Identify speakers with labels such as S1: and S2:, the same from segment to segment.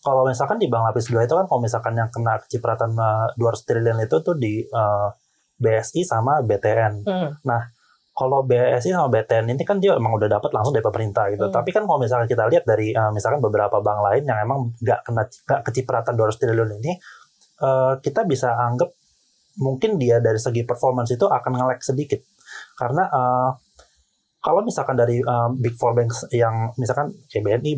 S1: kalau misalkan di bank lapis 2 itu kan kalau misalkan yang kena kecipratan 200 triliun itu tuh di BSI sama BTN. Nah, kalau BSI sama BTN ini kan dia emang udah dapat langsung dari pemerintah gitu. Tapi kan kalau misalkan kita lihat dari misalkan beberapa bank lain yang emang nggak kecipratan 200 triliun ini, kita bisa anggap mungkin dia dari segi performance itu akan nge-lag sedikit. Karena kalau misalkan dari Big Four Banks yang misalkan BNI,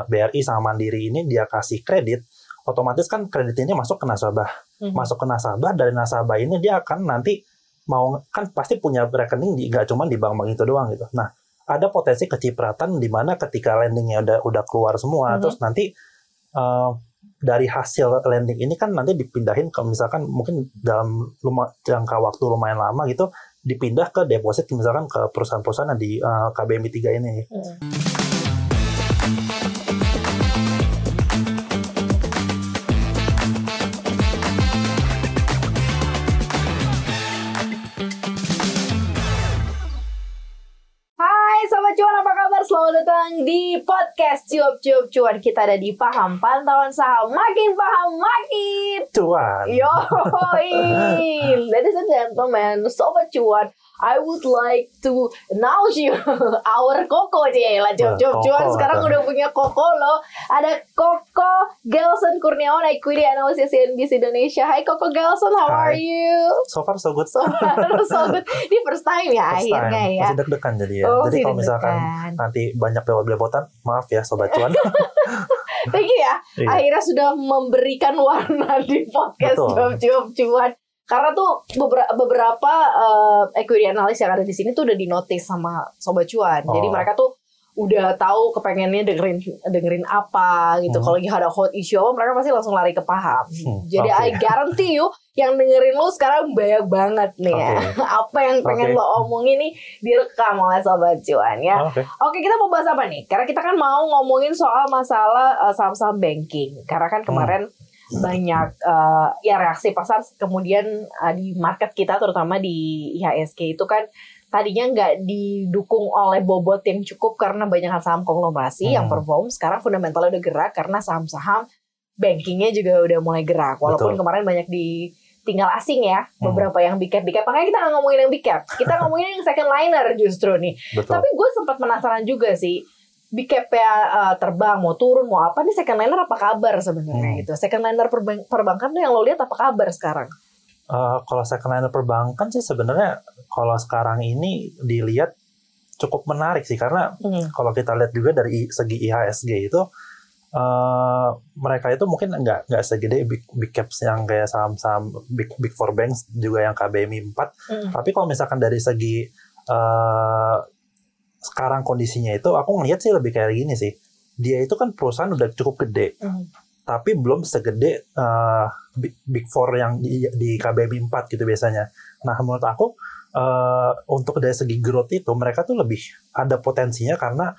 S1: BRI sama Mandiri ini dia kasih kredit, otomatis kan kredit ini masuk ke nasabah. Masuk ke nasabah, dari nasabah ini dia akan nanti mau kan pasti punya rekening nggak cuma di bank-bank itu doang gitu. Nah, ada potensi kecipratan di mana ketika lendingnya udah keluar semua, terus nanti dari hasil lending ini kan nanti dipindahin ke misalkan mungkin dalam jangka waktu lumayan lama gitu, dipindah ke deposit misalkan ke perusahaan-perusahaan di KBMI 3 ini.
S2: Sobat Cuan, apa kabar? Selamat datang di podcast Cuap-Cuap Cuan. Kita ada di Paham Pantauan Saham. Makin paham, makin
S1: cuan.
S2: Ladies and gentlemen, Sobat Cuan, I would like to announce you our Koko lah, Cuap-Cuap Cuan. Sekarang udah punya Koko loh. Ada Koko Gelson Kurniawan, Equity Analyst CNBC Indonesia. Hai Koko Gelson, how are you?
S1: So far so good.
S2: So good. Ini first time ya akhirnya ya.
S1: Masih deg-degan jadi ya. Jadi kalau misalkan nanti banyak belepotan, maaf ya Sobat Cuan.
S2: Thank you ya. Iya. Akhirnya sudah memberikan warna di podcast Cuap-Cuap Cuan. Karena tuh beberapa equity analyst yang ada di sini tuh udah dinotis sama Sobat Cuan. Jadi mereka tuh udah tahu kepengennya dengerin apa gitu. Kalau lagi ada hot issue apa, mereka pasti langsung lari ke Paham. Jadi I guarantee you yang dengerin lu sekarang banyak banget nih ya. Apa yang pengen lo omongin nih direkam oleh Sobat Cuan ya. Oke, kita mau bahas apa nih? Karena kita kan mau ngomongin soal masalah saham-saham banking. Karena kan kemarin banyak ya reaksi pasar kemudian di market kita terutama di IHSG itu kan tadinya nggak didukung oleh bobot yang cukup karena banyak saham konglomerasi yang perform. Sekarang fundamentalnya udah gerak karena saham-saham bankingnya juga udah mulai gerak. Walaupun kemarin banyak tinggal asing ya, beberapa yang big cap. Makanya kita nggak ngomongin yang big cap, kita ngomongin yang second liner justru nih. Tapi gue sempat penasaran juga sih, big cap ya terbang, mau turun, mau apa nih second liner apa kabar sebenarnya gitu. Second liner perbankan tuh yang lo lihat apa kabar sekarang?
S1: Kalau second liner perbankan sih sebenarnya kalau sekarang ini dilihat cukup menarik sih karena kalau kita lihat juga dari segi IHSG itu mereka itu mungkin nggak segede big caps yang kayak saham-saham big four banks juga yang KBMI 4. Tapi kalau misalkan dari segi sekarang kondisinya itu aku ngelihat sih lebih kayak gini sih. Dia itu kan perusahaan udah cukup gede. Tapi belum segede big four yang di KBMI 4 gitu biasanya. Nah menurut aku untuk dari segi growth itu mereka tuh lebih ada potensinya karena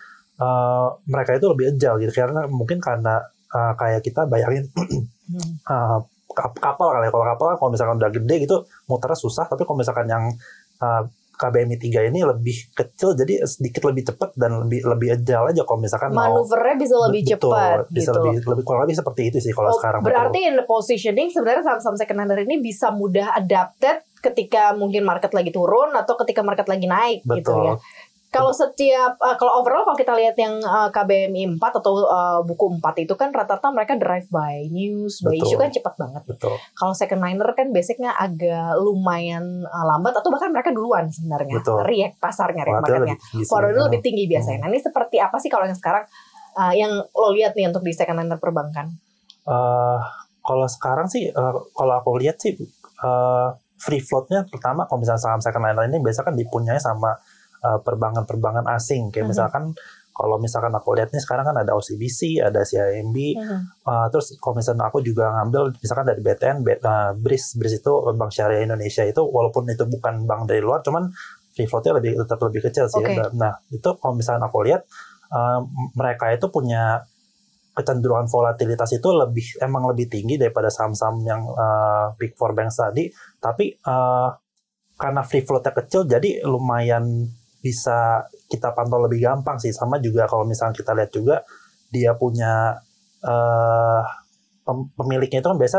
S1: mereka itu lebih agile gitu. Karena mungkin karena kayak kita bayangin kapal kali. Kalau kapal kalau misalkan udah gede gitu muternya susah. Tapi kalau misalkan yang KBMI 3 ini lebih kecil jadi sedikit lebih cepat dan lebih agile aja kalau misalkan
S2: manuvernya bisa lebih cepat
S1: bisa
S2: gitu.
S1: lebih kurang lebih seperti itu sih kalau sekarang.
S2: Berarti in the positioning sebenarnya saham-saham second liner ini bisa mudah adapted ketika mungkin market lagi turun atau ketika market lagi naik gitu ya. Kalau kalau overall kalau kita lihat yang KBMI 4 atau buku 4 itu kan rata-rata mereka drive by news, by issue kan cepat banget. Kalau second liner kan basicnya agak lumayan lambat atau bahkan mereka duluan sebenarnya. React pasarnya, react marketnya. Waduh lebih tinggi biasanya. Nah ini seperti apa sih kalau yang sekarang yang lo lihat nih untuk di second liner perbankan?
S1: Kalau sekarang sih, kalau aku lihat sih free floatnya pertama kalau misalnya saham second liner ini biasa kan dipunyai sama perbankan asing kayak misalkan kalau misalkan aku lihat nih sekarang kan ada OCBC, ada CIMB, terus kalau misalkan aku juga ngambil misalkan dari BTN, BRIS itu Bank Syariah Indonesia itu walaupun itu bukan bank dari luar, cuman free floatnya tetap lebih kecil sih. Nah itu kalau misalkan aku lihat mereka itu punya kecenderungan volatilitas itu emang lebih tinggi daripada saham-saham yang big four banks tadi, tapi karena free floatnya kecil jadi lumayan bisa kita pantau lebih gampang sih. Sama juga kalau misalnya kita lihat juga dia punya pemiliknya itu kan biasa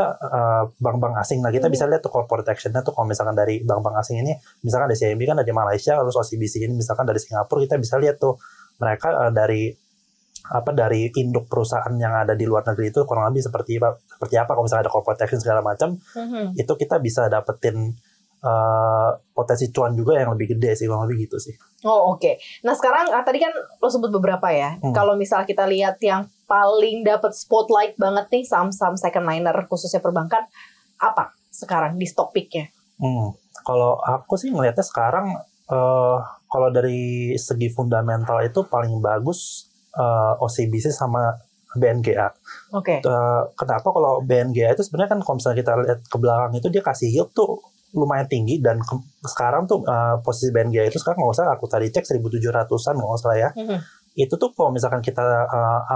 S1: bank-bank asing. Nah kita bisa lihat tuh corporate action-nya tuh kalau misalkan dari bank-bank asing ini, misalkan dari CIMB kan dari Malaysia, terus OCBC ini misalkan dari Singapura, kita bisa lihat tuh mereka dari induk perusahaan yang ada di luar negeri itu kurang lebih seperti apa kalau misalnya ada corporate action segala macam, itu kita bisa dapetin potensi cuan juga yang lebih gede sih, kurang lebih gitu sih.
S2: Oh oke. Nah sekarang tadi kan lo sebut beberapa ya. Kalau misalnya kita lihat yang paling dapat spotlight banget nih saham-saham second liner khususnya perbankan, apa sekarang di stock pick-nya?
S1: Kalau aku sih ngelihatnya sekarang kalau dari segi fundamental itu paling bagus OCBC sama BNGA.
S2: Oke.
S1: Kenapa? Kalau BNGA itu sebenarnya kan kalau misalnya kita lihat ke belakang itu dia kasih yield tuh lumayan tinggi, dan sekarang tuh posisi BNGA itu sekarang nggak usah aku tadi cek 1.700-an nggak usah ya. Itu tuh kalau misalkan kita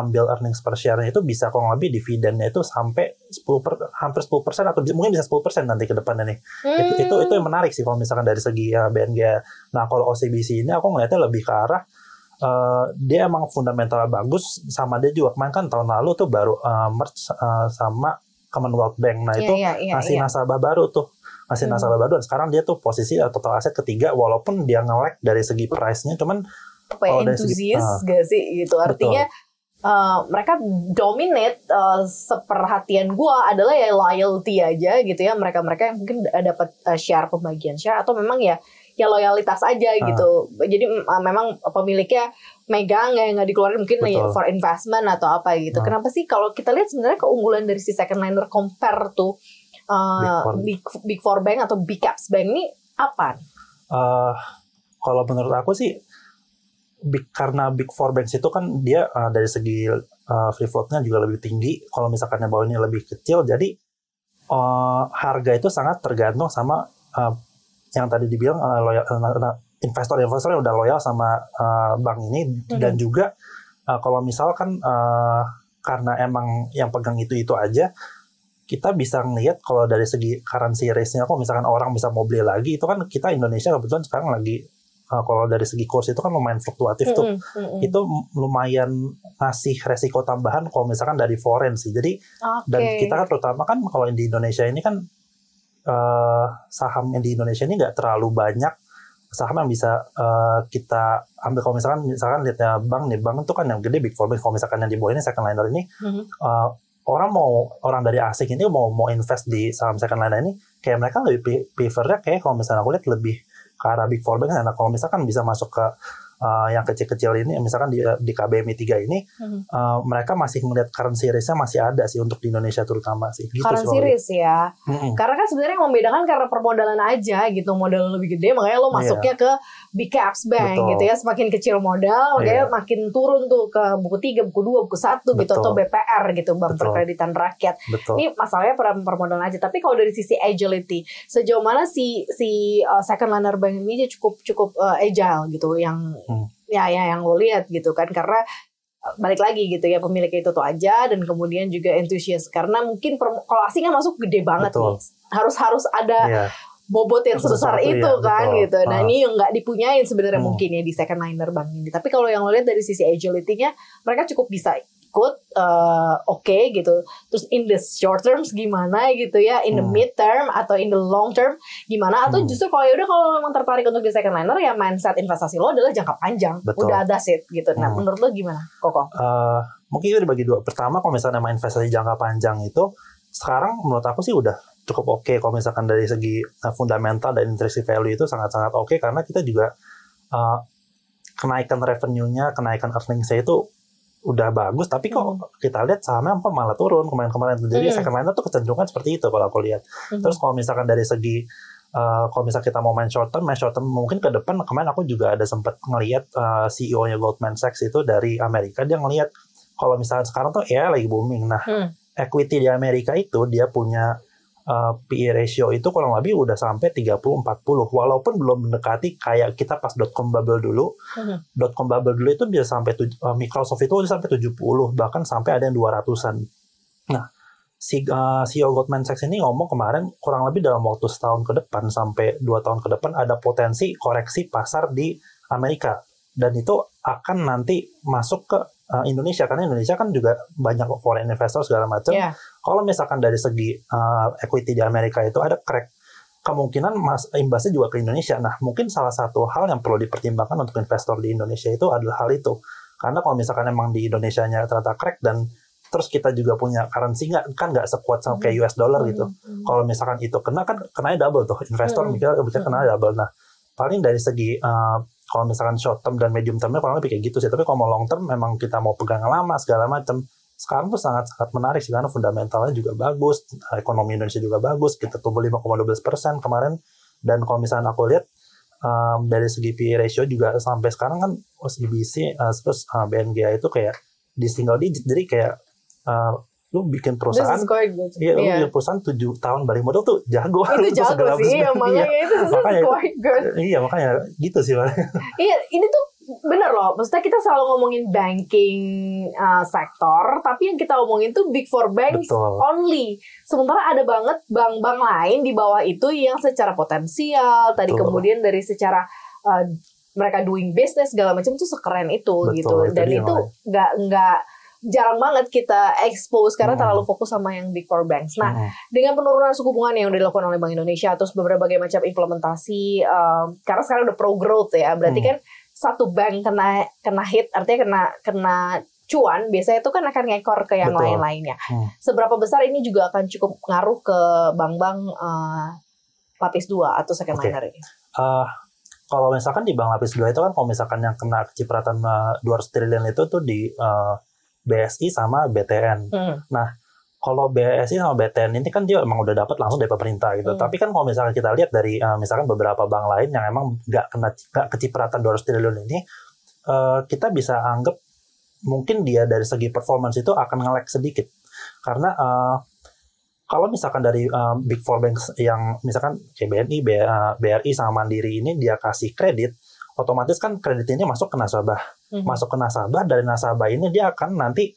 S1: ambil earnings per share-nya itu bisa kurang lebih dividennya itu sampai hampir 10% atau mungkin bisa 10% nanti ke depannya nih. Itu yang menarik sih kalau misalkan dari segi BNGA. Nah kalau OCBC ini aku ngeliatnya lebih ke arah dia emang fundamentalnya bagus, sama dia juga kemarin kan tahun lalu tuh baru merge sama Commonwealth Bank. Nah itu ngasih nasabah baru tuh. Ngasih nasabah baru, dan sekarang dia tuh posisi total aset ketiga walaupun dia nge-lag dari segi price-nya, cuman
S2: entusias gak sih gitu. Artinya mereka dominate, seperhatian gue adalah ya loyalty aja gitu ya, mereka yang mungkin dapat share, pembagian share, atau memang ya loyalitas aja gitu. Jadi memang pemiliknya megang ya, nggak dikeluarin mungkin for investment atau apa gitu. Kenapa sih kalau kita lihat sebenarnya keunggulan dari si second liner compare to Big Four Bank atau Big Caps Bank ini apa?
S1: Kalau menurut aku sih karena Big Four Banks itu kan dia dari segi free float-nya juga lebih tinggi. Kalau misalkan yang bawahnya lebih kecil, jadi harga itu sangat tergantung sama yang tadi dibilang investor yang udah loyal sama bank ini. Dan juga kalau misalkan karena emang yang pegang itu aja, kita bisa ngelihat kalau dari segi currency risk-nya, kalau misalkan orang bisa mau beli lagi, itu kan kita Indonesia kebetulan sekarang lagi kalau dari segi kurs itu kan lumayan fluktuatif tuh. Itu lumayan ngasih resiko tambahan kalau misalkan dari foreign sih. Jadi dan kita kan terutama kan kalau di Indonesia ini kan saham yang di Indonesia ini nggak terlalu banyak saham yang bisa kita ambil. Kalau misalkan lihatnya bank itu kan yang gede Big Four. Kalau misalkan yang di bawah ini second liner ini orang dari asing ini mau invest di saham second liner ini, kayak mereka lebih prefernya kayak kalau misalnya aku lihat lebih ke arah Big Four Bank. Nah kalau misalkan bisa masuk ke yang kecil-kecil ini, misalkan di KBMI 3 ini, mereka masih melihat currency risk-nya masih ada sih untuk di Indonesia terutama sih. Gitu
S2: currency risk ya. Karena kan sebenarnya yang membedakan karena permodalan aja gitu, modal lebih gede, makanya lo masuknya ke Big Caps Bank. Betul. Gitu ya. Semakin kecil modal, makanya makin turun tuh ke buku 3, buku 2, buku 1 gitu, atau BPR gitu, Bank Perkreditan Rakyat.
S1: Betul.
S2: Ini masalahnya permodalan aja. Tapi kalau dari sisi agility, sejauh mana si second liner bank ini cukup agile gitu, yang yang lo lihat gitu kan, karena balik lagi gitu ya, pemiliknya itu tuh aja, dan kemudian juga entusias karena mungkin kalau asing kan masuk gede banget nih, harus ada bobot yang sebesar itu kan gitu. Nah ini yang nggak dipunyain sebenarnya mungkin ya di second liner bank ini. Tapi kalau yang lo lihat dari sisi agility-nya, mereka cukup bisa ikut oke gitu. Terus in the short term gimana gitu ya, in the mid term atau in the long term gimana, atau justru kalau memang tertarik untuk di second liner, ya mindset investasi lo adalah jangka panjang. Betul. Udah ada it gitu. Nah menurut lo gimana, Koko?
S1: Mungkin itu dibagi dua. Pertama, kalau misalnya main investasi jangka panjang itu sekarang menurut aku sih udah cukup oke. Kalau misalkan dari segi fundamental dan intrinsic value itu sangat-sangat oke, karena kita juga kenaikan revenue-nya, kenaikan earnings-nya itu udah bagus, tapi kok kita lihat sahamnya malah turun kemarin-kemarin. Jadi second liner tuh kecenderungan seperti itu kalau aku lihat. Terus kalau misalkan dari segi kalau misalkan kita mau main short term mungkin ke depan, kemarin aku juga ada sempat ngelihat CEO-nya Goldman Sachs itu dari Amerika, dia ngelihat kalau misalkan sekarang tuh lagi booming. Nah, equity di Amerika itu dia punya PE ratio itu kurang lebih udah sampai 30-40, walaupun belum mendekati kayak kita pas .com bubble dulu. .com bubble dulu itu bisa sampai Microsoft itu udah sampai 70, bahkan sampai ada yang 200-an. Nah, si CEO Goldman Sachs ini ngomong kemarin kurang lebih dalam waktu setahun ke depan sampai 2 tahun ke depan ada potensi koreksi pasar di Amerika. dan itu akan nanti masuk ke Indonesia, karena Indonesia kan juga banyak foreign investor segala macam. Kalau misalkan dari segi equity di Amerika itu ada crack, kemungkinan imbasnya juga ke Indonesia. Nah, mungkin salah satu hal yang perlu dipertimbangkan untuk investor di Indonesia itu adalah hal itu. Karena kalau misalkan emang di Indonesianya ternyata crack dan terus kita juga punya currency nggak sekuat sama kayak US dollar gitu. Kalau misalkan itu kena double tuh, investor mikir kena double. Nah, paling dari segi kalau misalkan short term dan medium termnya paling lebih kayak gitu sih. Tapi kalau mau long term memang kita mau pegang lama segala macam. Sekarang tuh sangat menarik sih karena fundamentalnya juga bagus, ekonomi Indonesia juga bagus, kita tumbuh 5,12% kemarin. Dan kalau misalkan aku lihat dari segi PE ratio juga sampai sekarang kan OCBC terus BNGA itu kayak di single digit, jadi kayak lu bikin perusahaan, lu bikin perusahaan 7 tahun balik modal tuh jago.
S2: Itu jago sih, makanya itu quite good.
S1: Iya, makanya gitu sih.
S2: Iya, ini tuh bener loh. Maksudnya kita selalu ngomongin banking sektor, tapi yang kita omongin tuh big four banks only. Sementara ada banget bank-bank lain di bawah itu yang secara potensial, tadi kemudian dari secara mereka doing business segala macam tuh sekeren itu gitu. Dan itu nggak jarang banget kita expose karena terlalu fokus sama yang big four banks. Nah, dengan penurunan suku bunga yang dilakukan oleh Bank Indonesia, terus berbagai macam implementasi, karena sekarang udah pro growth ya, berarti kan satu bank kena hit, artinya kena cuan, biasanya itu kan akan ngekor ke yang lain-lainnya. Seberapa besar ini juga akan cukup ngaruh ke bank-bank lapis 2 atau second liner ini?
S1: Kalau misalkan di bank lapis 2 itu kan, kalau misalkan yang kena kecipratan 200 triliun itu tuh di BSI sama BTN. Nah, kalau BSI sama BTN ini kan dia emang udah dapat langsung dari pemerintah gitu. Tapi kan kalau misalkan kita lihat dari misalkan beberapa bank lain yang emang nggak kecipratan 200 triliun ini, kita bisa anggap mungkin dia dari segi performance itu akan nge-lag sedikit. Karena kalau misalkan dari Big Four banks yang misalkan kayak BNI, BRI sama Mandiri ini dia kasih kredit, otomatis kan kredit ini masuk ke nasabah. Masuk ke nasabah, dari nasabah ini dia akan nanti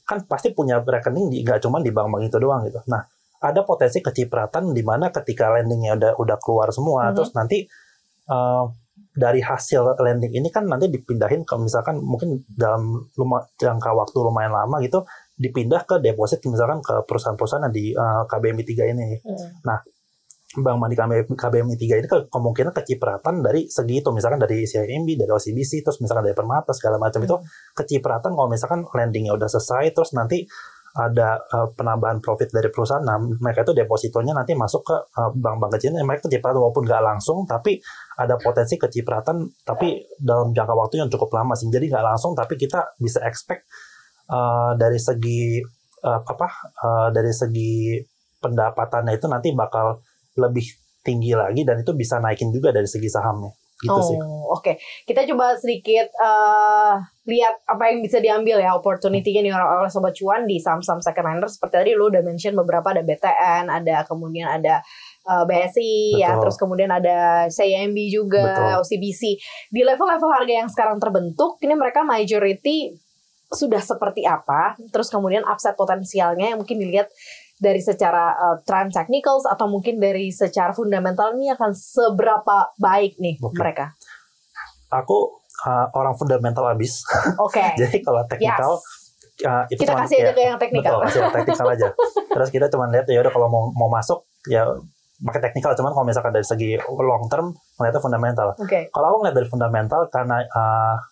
S1: kan pasti punya rekening nggak cuma di bank-bank itu doang gitu. Nah, ada potensi kecipratan di mana ketika lendingnya udah keluar semua, terus nanti dari hasil lending ini kan nanti dipindahin ke misalkan mungkin dalam jangka waktu lumayan lama gitu, dipindah ke deposit misalkan ke perusahaan-perusahaan di KBMI 3 ini. Nah, bank mandiri KBMI 3 ini kemungkinan kecipratan dari segi itu, misalkan dari CIMB, dari OCBC, terus misalkan dari Permata segala macam itu kecipratan kalau misalkan lendingnya udah selesai, terus nanti ada penambahan profit dari perusahaan, nah mereka itu depositonya nanti masuk ke bank-bank kecil, mereka kecipratan walaupun nggak langsung, tapi ada potensi kecipratan, tapi dalam jangka waktu yang cukup lama sih, jadi nggak langsung, tapi kita bisa expect dari segi dari segi pendapatannya itu nanti bakal lebih tinggi lagi dan itu bisa naikin juga dari segi sahamnya gitu sih.
S2: Oke. Kita coba sedikit lihat apa yang bisa diambil ya opportunity-nya nih oleh Sobat Cuan di saham-saham second liner. Seperti tadi lu udah mention beberapa, ada BTN, ada kemudian ada BSI ya, terus kemudian ada CIMB juga, OCBC. Di level-level harga yang sekarang terbentuk, ini mereka majority sudah seperti apa? Terus kemudian upside potensialnya yang mungkin dilihat dari secara trend technicals atau mungkin dari secara fundamental ini akan seberapa baik nih mereka?
S1: Aku orang fundamental abis. Jadi kalau technical itu
S2: kita kasih aja ke yang technical.
S1: Betul, kasih yang technical aja. Terus kita cuma lihat ya udah kalau mau masuk ya pakai technical, cuman kalau misalkan dari segi long term melihatnya fundamental. Kalau aku ngeliat dari fundamental karena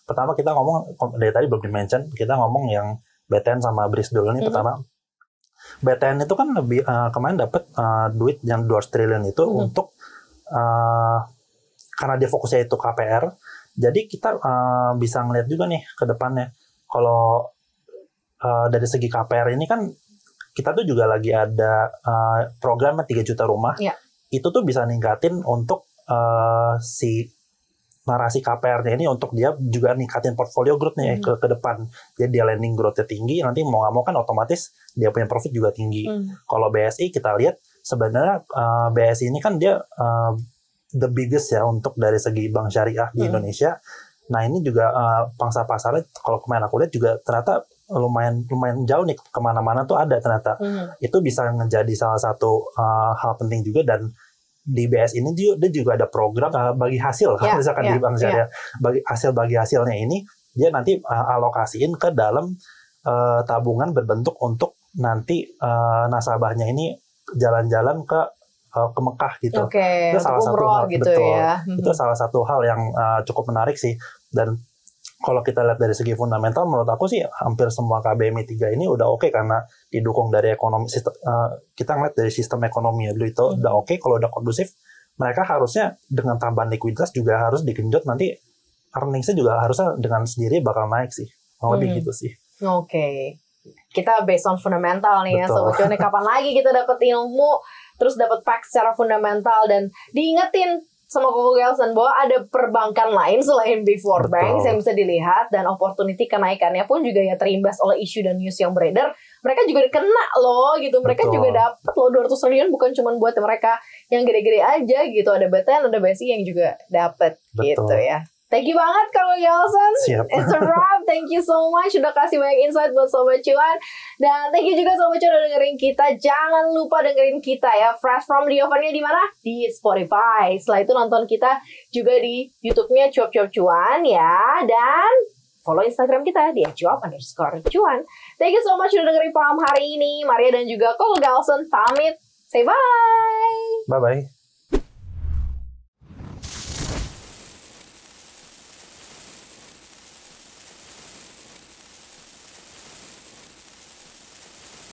S1: pertama kita ngomong dari tadi belum di-mention, kita ngomong yang BTN sama BRIS dulu nih. Pertama BTN itu kan lebih kemarin dapat duit yang 200 triliun itu untuk karena dia fokusnya itu KPR. Jadi kita bisa ngeliat juga nih ke depannya. Kalau dari segi KPR ini kan kita tuh juga lagi ada program 3 juta rumah. Itu tuh bisa ningkatin untuk si narasi KPR-nya ini untuk dia juga ningkatin portfolio growth nih ke depan. Jadi dia lending growth-nya tinggi, nanti mau nggak mau kan otomatis dia punya profit juga tinggi. Kalau BSI kita lihat sebenarnya BSI ini kan dia the biggest ya untuk dari segi bank syariah di Indonesia. Nah ini juga pangsa pasarnya kalau kemarin aku lihat juga ternyata lumayan jauh nih, kemana-mana tuh ada ternyata. Itu bisa menjadi salah satu hal penting juga, dan di BS ini dia juga ada program bagi hasil. Kalau misalkan di bank syariah, bagi hasilnya ini dia nanti alokasiin ke dalam tabungan berbentuk untuk nanti nasabahnya ini jalan-jalan ke Mekah gitu. Itu salah satu hal
S2: gitu
S1: betul.
S2: Ya.
S1: Itu salah satu hal yang cukup menarik sih. Dan kalau kita lihat dari segi fundamental, menurut aku sih hampir semua KBMI 3 ini udah oke karena didukung dari ekonomi sistem. Kita ngeliat dari sistem ekonomi dulu itu udah oke. Kalau udah kondusif, mereka harusnya dengan tambahan likuiditas juga harus digenjot, nanti earnings-nya juga harusnya dengan sendiri bakal naik sih. Lebih gitu sih.
S2: Oke. Kita based on fundamental nih ya Sobat Cuan. Kapan lagi kita dapat ilmu terus dapat facts secara fundamental dan diingetin sama Koko Gelson bahwa ada perbankan lain selain Big Four Banks yang bisa dilihat, dan opportunity kenaikannya pun juga ya terimbas oleh isu dan news yang beredar. Mereka juga kena loh gitu. Mereka juga dapat loh 200 triliun, bukan cuma buat mereka yang gede-gede aja gitu. Ada BTN, ada BSI yang juga dapat gitu ya. Thank you banget Koko Gelson. It's a wrap. Thank you so much udah kasih banyak insight buat Sobat Cuan. Dan thank you juga Sobat Cuan udah dengerin kita. Jangan lupa dengerin kita ya. Fresh from the Oven-nya di mana? Di Spotify. Setelah itu nonton kita juga di YouTube-nya Cuap-Cuap Cuan ya. Dan follow Instagram kita di @cuap_cuan. Thank you so much udah dengerin Paham hari ini. Maria dan juga Koko Gelson pamit. Say bye.
S1: Bye-bye.